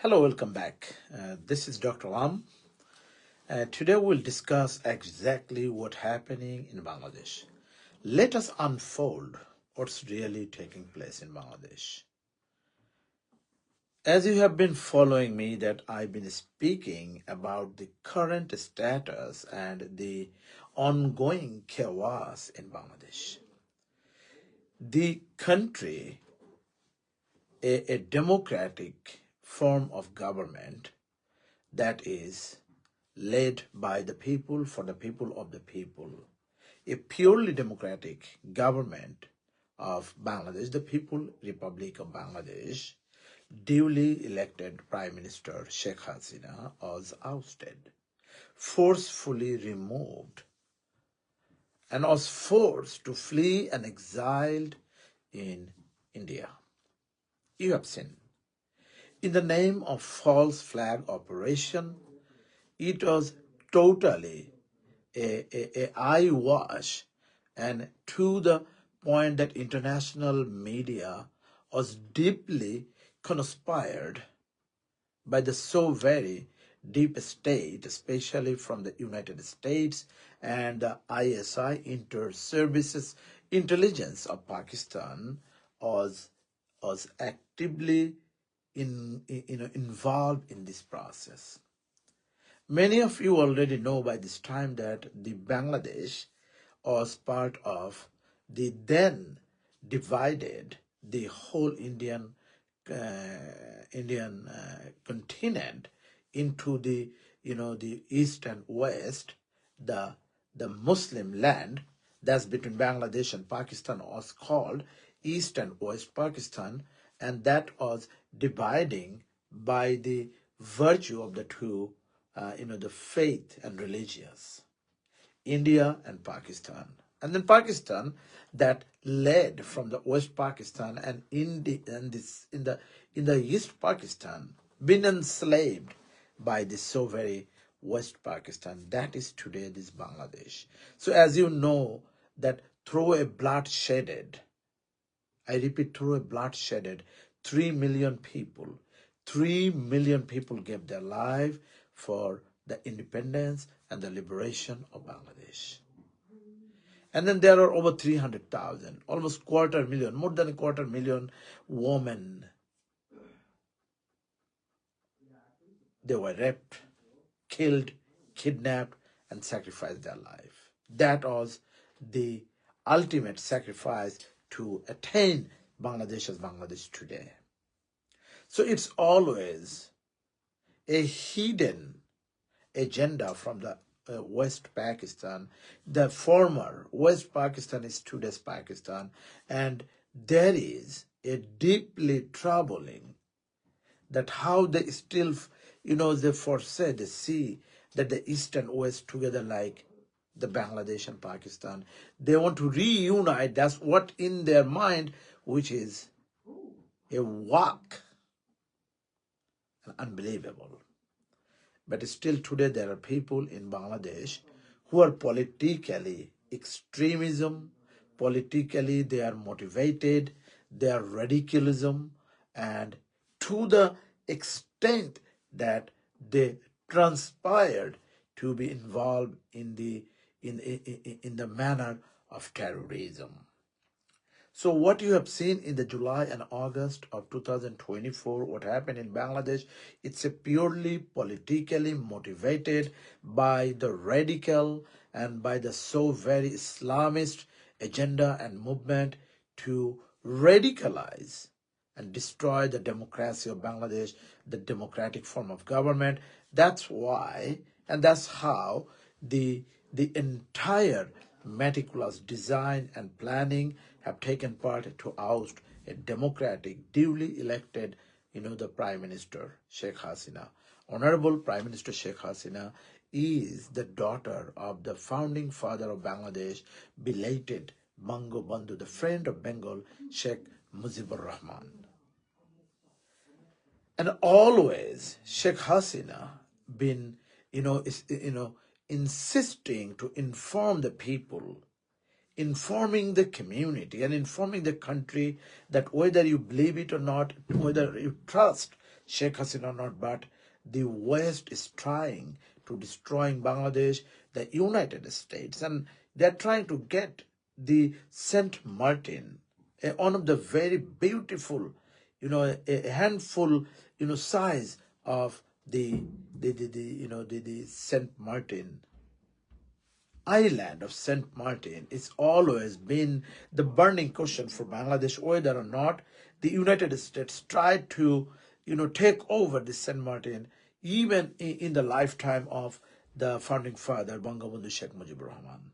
Hello, welcome back. This is Dr. Lam. Today we'll discuss exactly what's happening in Bangladesh. Let us unfold what's really taking place in Bangladesh. As you have been following me, that I've been speaking about the current status and the ongoing chaos in Bangladesh. The country, a democratic form of government that is led by the people, for the people, of the people. A purely democratic government of Bangladesh, the People Republic of Bangladesh, duly elected Prime Minister Sheikh Hasina was ousted, forcefully removed, and was forced to flee and exiled in India. You have seen. In the name of false flag operation, it was totally a eyewash, and to the point that international media was deeply conspired by the so very deep state, especially from the United States and the ISI, Inter-Services Intelligence of Pakistan, was actively involved in this process. Many of you already know by this time that the Bangladesh was part of the then divided the whole Indian continent into the east and west. The Muslim land that's between Bangladesh and Pakistan was called East and West Pakistan, and that was dividing by the virtue of the two, the faith and religious, India and Pakistan. And then Pakistan that led from the West Pakistan and in the East Pakistan been enslaved by the so very West Pakistan. That is today this Bangladesh. So as you know that through a bloodshedded, I repeat, through a bloodshedded 3 million people, 3 million people gave their life for the independence and the liberation of Bangladesh. And then there are over 300,000, almost quarter million, more than a quarter million women. They were raped, killed, kidnapped, and sacrificed their life. That was the ultimate sacrifice to attain Bangladesh as Bangladesh today. So it's always a hidden agenda from the West Pakistan. The former West Pakistan is today's Pakistan, and there is a deeply troubling that how they still, they foresee, they see that the East and West together like the Bangladesh and Pakistan. They want to reunite. That's what in their mind, which is a walk, unbelievable. But still today there are people in Bangladesh who are politically extremism, politically they are motivated, they are radicalism, and to the extent that they transpired to be involved in the manner of terrorism. So what you have seen in the July and August of 2024, what happened in Bangladesh, it's a purely politically motivated by the radical and by the so very Islamist agenda and movement to radicalize and destroy the democracy of Bangladesh, the democratic form of government. That's why, and that's how the entire meticulous design and planning have taken part to oust a democratic, duly elected, the Prime Minister, Sheikh Hasina. Honorable Prime Minister Sheikh Hasina is the daughter of the founding father of Bangladesh, belated Bango Bandhu, the friend of Bengal, Sheikh Mujibur Rahman. And always Sheikh Hasina been, insisting to inform the people, informing the community and informing the country that whether you believe it or not, whether you trust Sheikh Hasina or not, but the West is trying to destroy Bangladesh, the United States, and they're trying to get the Saint Martin, one of the very beautiful, a handful, size of the Saint Martin island of Saint Martin. It's always been the burning question for Bangladesh whether or not the United States tried to, take over the Saint Martin even in the lifetime of the founding father, Bangabandhu Sheikh Mujibur Rahman.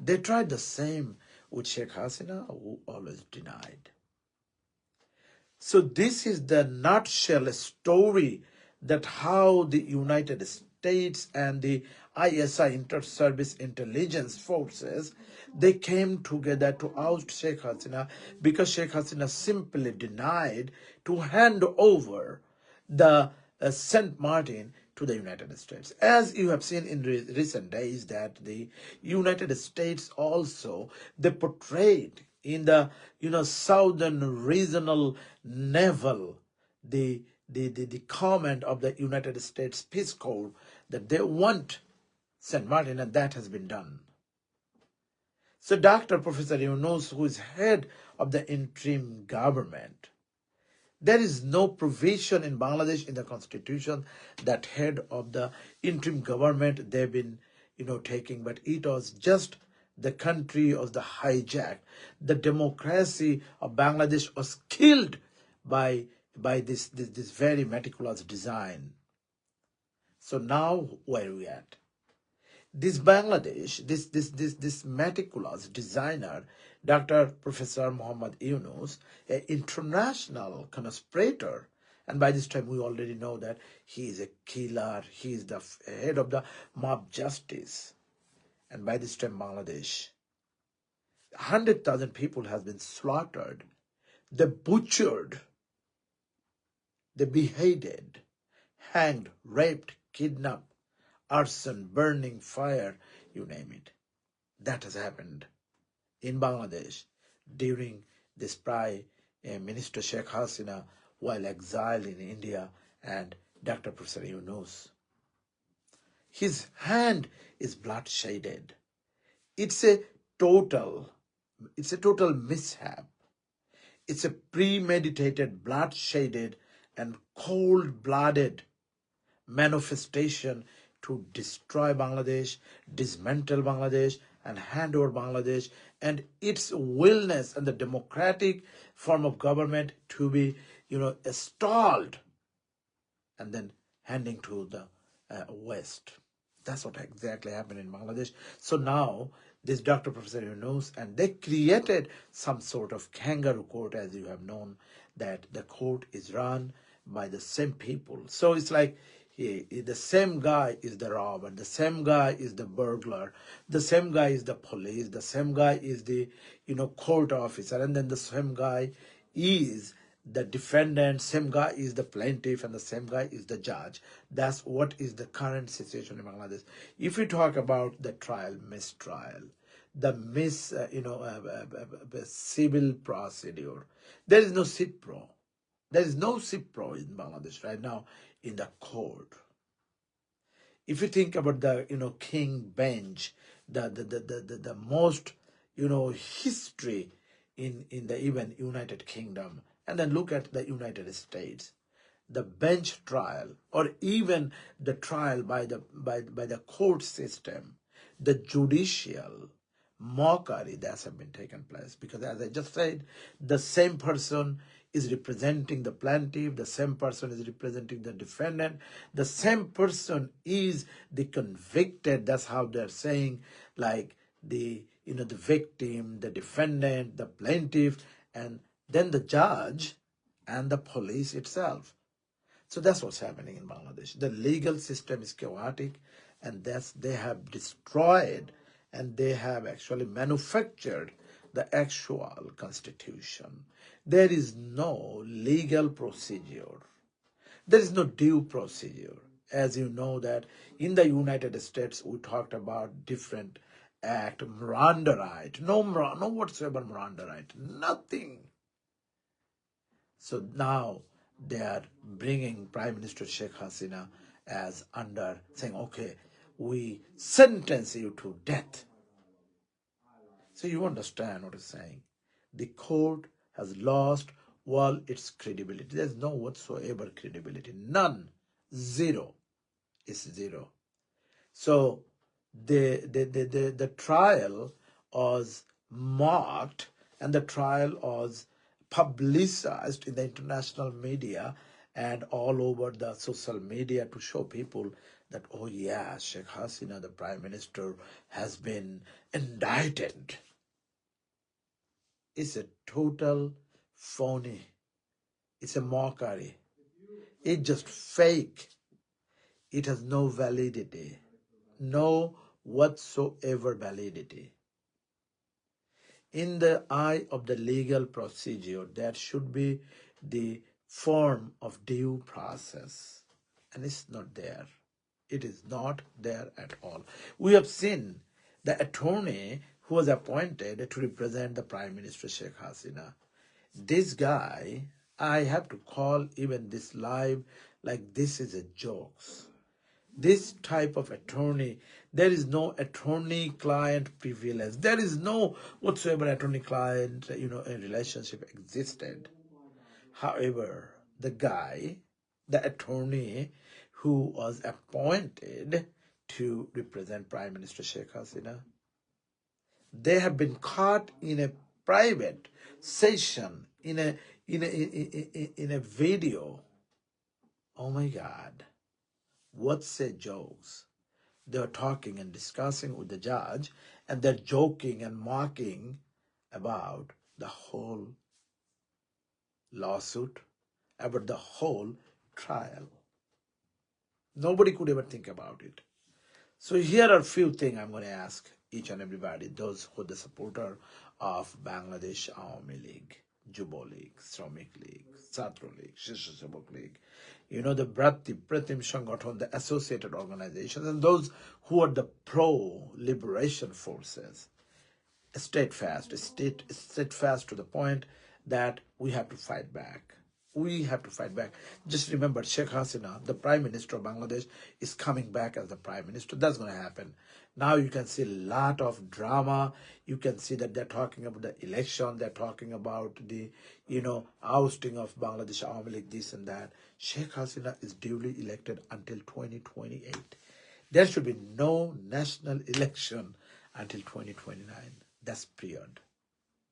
They tried the same with Sheikh Hasina, who always denied. So this is the nutshell story that how the United States and the ISI Inter-Service Intelligence Forces, they came together to oust Sheikh Hasina because Sheikh Hasina simply denied to hand over the Saint Martin to the United States. As you have seen in recent days that the United States also, they portrayed in the southern regional naval the comment of the United States Peace Corps that they want St. Martin, and that has been done. So Dr. Professor Yunus, who is head of the interim government, there is no provision in Bangladesh in the constitution that head of the interim government they've been taking, but it was just the country was the hijacked. The democracy of Bangladesh was killed by this very meticulous design. So now where are we at? This Bangladesh, this meticulous designer, Dr. Professor Muhammad Yunus, an international conspirator, and by this time we already know that he is a killer, he is the head of the mob justice. And by this time Bangladesh, 100,000 people has been slaughtered, they butchered, they beheaded, hanged, raped, kidnapped, arson, burning, fire, you name it. That has happened in Bangladesh during this Prime Minister Sheikh Hasina while exiled in India and Dr. Professor Yunus. His hand is blood-shaded. It's a total mishap. It's a premeditated, blood-shaded and cold-blooded manifestation to destroy Bangladesh, dismantle Bangladesh, and hand over Bangladesh and its willness and the democratic form of government to be, stalled and then handing to the West. That's what exactly happened in Bangladesh. So now this Dr. Professor Yunus, and they created some sort of kangaroo court, as you have known, that the court is run by the same people. So it's like the same guy is the robber, the same guy is the burglar, the same guy is the police, the same guy is the court officer, and then the same guy is the defendant, same guy is the plaintiff, and the same guy is the judge. That's what is the current situation in Bangladesh. If we talk about the trial, mistrial, the civil procedure, there is no CIPRO. There is no CIPRO in Bangladesh right now in the court. If you think about the king bench, the most history in the even United Kingdom, and then look at the United States, the bench trial or even the trial by the court system, the judicial mockery that have been taken place, because as I just said, the same person is representing the plaintiff, the same person is representing the defendant, the same person is the convicted. That's how they're saying, like the victim, the defendant, the plaintiff, and then the judge and the police itself. So that's what's happening in Bangladesh. The legal system is chaotic, and they have destroyed and they have actually manufactured the actual constitution. There is no legal procedure. There is no due procedure. As you know that in the United States, we talked about different act, Miranda right, no whatsoever Miranda right, nothing. So now they are bringing Prime Minister Sheikh Hasina as under, saying, okay, we sentence you to death. So you understand what I'm saying. The court has lost all its credibility. There's no whatsoever credibility. None. Zero. Is zero. So the trial was mocked, and the trial was publicized in the international media and all over the social media to show people that, oh yeah, Sheikh Hasina, the Prime Minister, has been indicted. It's a total phony. It's a mockery. It's just fake. It has no validity. No whatsoever validity. In the eye of the legal procedure, that should be the form of due process. And it's not there. It is not there at all. We have seen the attorney who was appointed to represent the Prime Minister Sheikh Hasina. This guy, I have to call even this live like this is a joke. This type of attorney, there is no attorney-client privilege. There is no whatsoever attorney-client, a relationship existed. However, the guy, the attorney who was appointed to represent Prime Minister Sheikh Hasina, they have been caught in a private session, in a video. Oh my God, what's a jokes? They're talking and discussing with the judge, and they're joking and mocking about the whole lawsuit, about the whole trial. Nobody could ever think about it. So here are a few things I'm going to ask each and everybody, those who are the supporter of Bangladesh Awami League, Jubo League, Shramik League, Chhatro League, Shisha Sabak League, the Bhrati, Pratim Shangathon, the associated organizations, and those who are the pro-liberation forces. Steadfast to the point that we have to fight back. We have to fight back. Just remember, Sheikh Hasina, the Prime Minister of Bangladesh, is coming back as the Prime Minister. That's going to happen. Now you can see a lot of drama. You can see that they're talking about the election. They're talking about the, ousting of Bangladesh Awami League, this and that. Sheikh Hasina is duly elected until 2028. There should be no national election until 2029. That's period.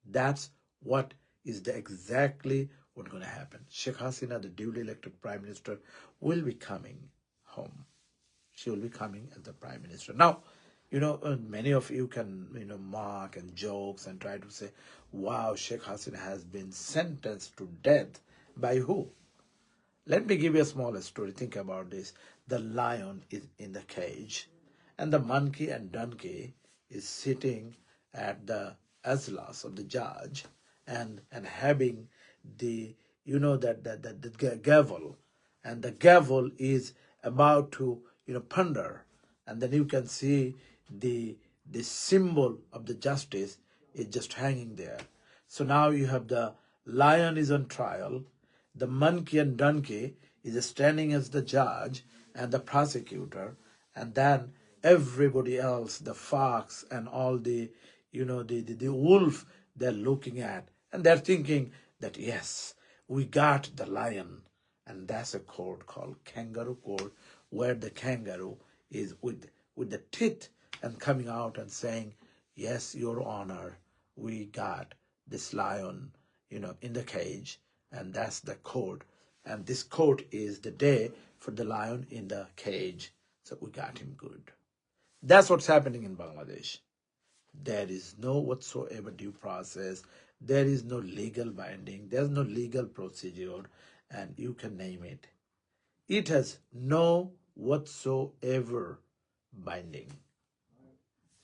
That's what is exactly what's going to happen. Sheikh Hasina, the duly elected Prime Minister, will be coming home. She will be coming as the Prime Minister. Now, many of you can, mock and jokes and try to say, wow, Sheikh Hasina has been sentenced to death. By who? Let me give you a small story. Think about this. The lion is in the cage, and the monkey and donkey is sitting at the ajlas of the judge, and having the the gavel, and the gavel is about to ponder, and then you can see the symbol of the justice is just hanging there. So now you have the lion is on trial, the monkey and donkey is standing as the judge and the prosecutor, and then everybody else, the fox and all the the wolf, they're looking at, and they're thinking that yes, we got the lion. And that's a court called kangaroo court, where the kangaroo is with the teeth and coming out and saying, yes, your honor, we got this lion in the cage, and that's the court. And this court is the day for the lion in the cage. So we got him good. That's what's happening in Bangladesh. There is no whatsoever due process. There is no legal binding. There's no legal procedure, and you can name it. It has no whatsoever binding.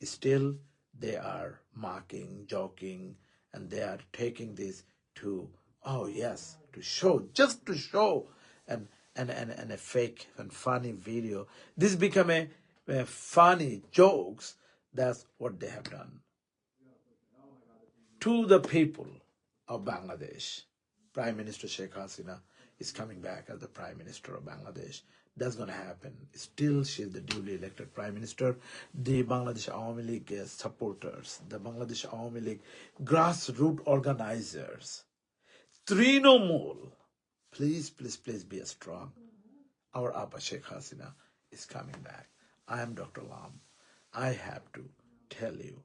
Still, they are mocking, joking, and they are taking this to, oh yes, to show, just to show, and a fake and funny video. This become a funny jokes. That's what they have done to the people of Bangladesh. Prime Minister Sheikh Hasina is coming back as the Prime Minister of Bangladesh. That's going to happen. Still, she is the duly elected Prime Minister. The Bangladesh Awami League supporters, the Bangladesh Awami League grassroots organizers, Trinamool, please, please, please be strong. Our Appa Sheikh Hasina is coming back. I am Dr. Lam. I have to tell you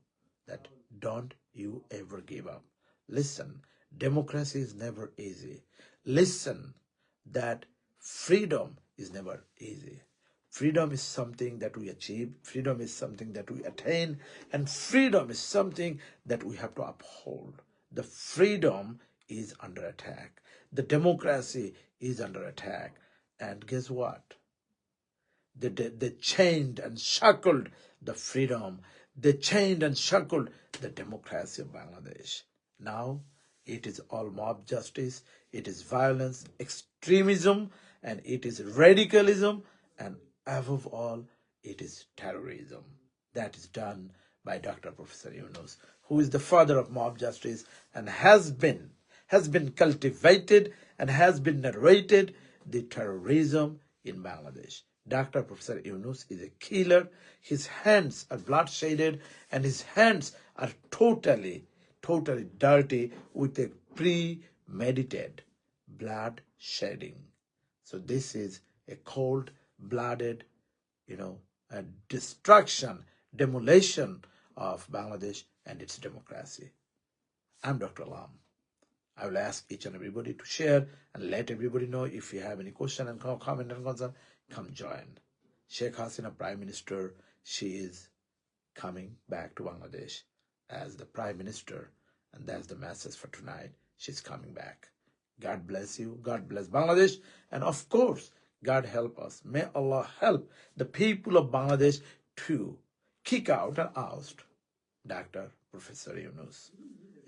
that don't you ever give up. Listen, democracy is never easy. Listen, that freedom is never easy. Freedom is something that we achieve. Freedom is something that we attain. And freedom is something that we have to uphold. The freedom is under attack. The democracy is under attack. And guess what? They chained and shackled the freedom. They chained and shackled the democracy of Bangladesh. Now, it is all mob justice, it is violence, extremism, and it is radicalism, and above all, it is terrorism. That is done by Dr. Professor Yunus, who is the father of mob justice and has been cultivated and has been narrated the terrorism in Bangladesh. Dr. Professor Yunus is a killer. His hands are blood-shaded and his hands are totally dirty with a premeditated blood shedding. So this is a cold-blooded, a destruction, demolition of Bangladesh and its democracy. I'm Dr. Lam. I will ask each and everybody to share and let everybody know. If you have any question and comment and concern, come join. Sheikh Hasina, Prime Minister, she is coming back to Bangladesh as the Prime Minister, and that's the message for tonight. She's coming back. God bless you. God bless Bangladesh. And of course, God help us. May Allah help the people of Bangladesh to kick out and oust Dr. Professor Yunus,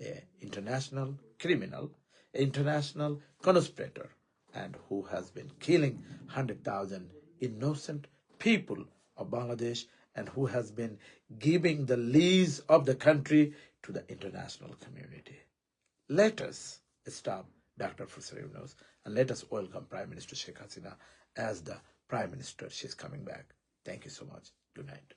an international criminal, international conspirator, and who has been killing 100,000 innocent people of Bangladesh, and who has been giving the lease of the country to the international community. Let us stop Dr. Professor Yunus, and let us welcome Prime Minister Sheikh Hasina as the Prime Minister. She's coming back. Thank you so much. Good night.